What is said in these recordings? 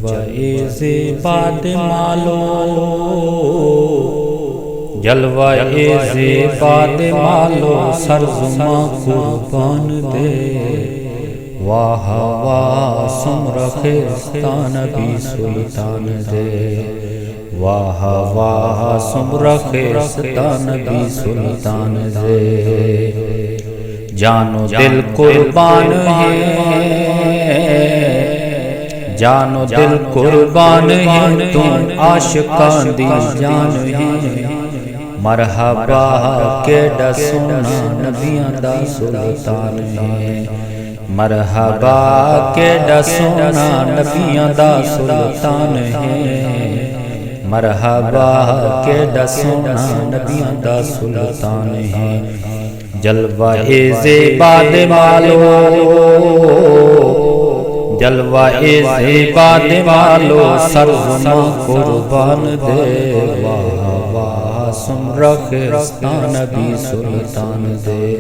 جلوہ زیباد مالو جلوہ زیباد مالو سرزما قربان دے واہ واہ سمرخ نبی سلطان دے واہ واہ سمرخ نبی سلطان دے جان و دل قربان ہے جان و دل قربان ہے تم عاشقان دی جان ہے مرحبا کیڑا سونا نبیاں دا سلطان ہے مرحبا کیڑا سونا نبیاں دا سلطان ہے مرحبا کیڑا سونا نبیاں دا سلطان ہے جلوہ زیباد مالو جلوہ زیباد مالو سرزما قربان دے واہ واہ سمرخ نبی سلطان دے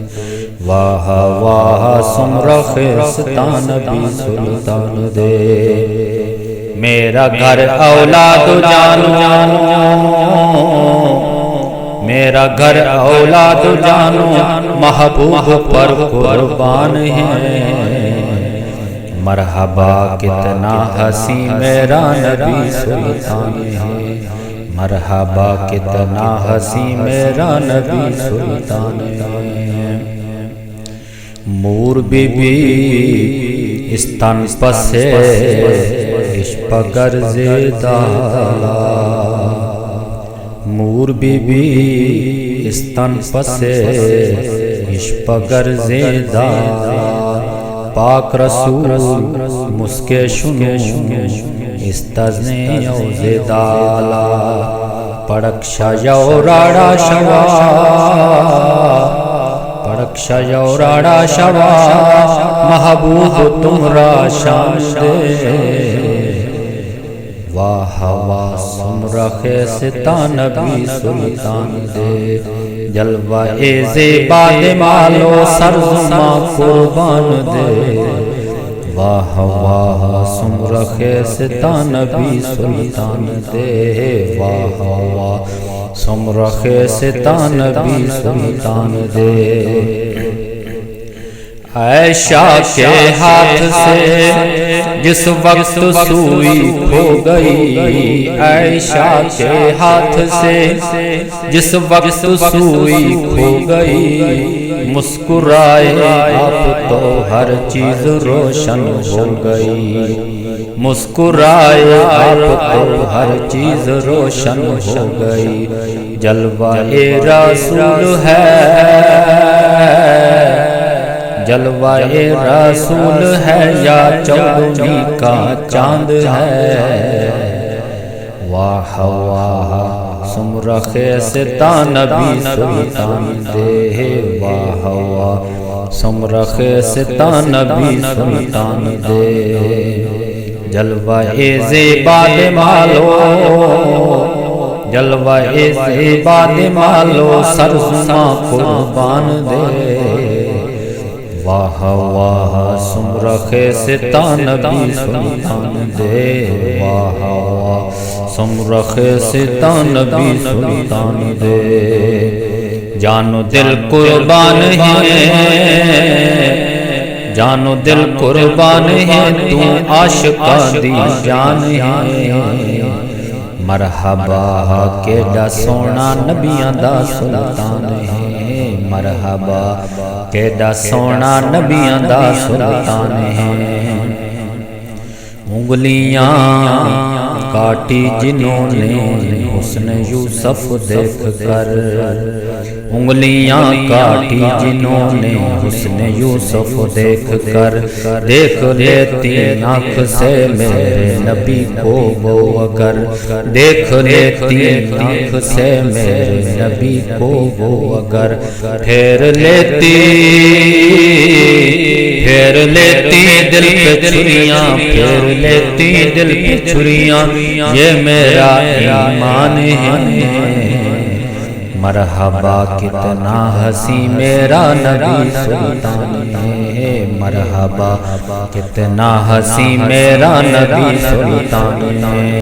واہ واہ سمرخ نبی سلطان دے میرا گھر اولاد جانو میرا گھر اولاد جانو محبوب پر قربان ہے مرحبا کتنا ہنسی میرا نبی سلطان ہے مرحبا کتنا ہنسی میرا نبی سلطان ہے مور بی بی استن پسے اشپگر زیدالا مور بی بی استن پسے اشپگر زیدالا پاک رسول مسکے شنو استزنے یو زیدالا پڑکشا یو راڑا شوا پڑکشا یو راڑا شوا محبوب تمرا شان دے واہ واہ سمرخ نبی سلطان دے جلوہ زیباد مالو سرزما قربان دے واہ واہ سمرخ نبی سلطان دے واہ واہ سمرخ نبی سلطان دے عائشہ کے ہاتھ سے جس وقت سوئی کھو گئی عائشہ کے ہاتھ سے جس وقت سوئی کھو گئی مسکرائے آپ تو ہر چیز روشن ہو گئی مسکرائے آپ تو ہر چیز روشن ہو گئی جلوہ رسول ہے جلوہ رسول ہے یا چودھویں کا چاند ہے واہ واہ سمرخ نبی سلطان دے واہ واہ سمرخ نبی سلطان دے جلوہ زیباد مالو جلوہ زیباد مالو سرزما قربان دے واہ واہ سمرخ نبی سلطان دے واہ واہ سمرخ نبی سلطان دے جانو دل قربان ہے جانو دل قربان ہے تو عاشقان دی جان ہے مرحبا کیڑا سونا نبیاں دا سلطان ہے مرحبا کیڑا سونا نبیاں دا سلطان ہے انگلیاں کاٹی جنہوں نے حسن یوسف دیکھ کر انگلیاں کاٹی جنہوں نے حسن یوسف دیکھ کر دیکھ لیتی آنکھ سے میرے نبی کو وہ اگر دیکھ لیتی آنکھ سے میرے نبی کو وہ اگر پھیر لیتی دل پہ چھریاں پھیر لیتی دل پہ چھریاں یہ میرا ایمان ہے مرحبا کتنا ہنسی میرا نبی سلطان ہے، مرحبا کتنا ہنسی میرا نبی سلطان ہے۔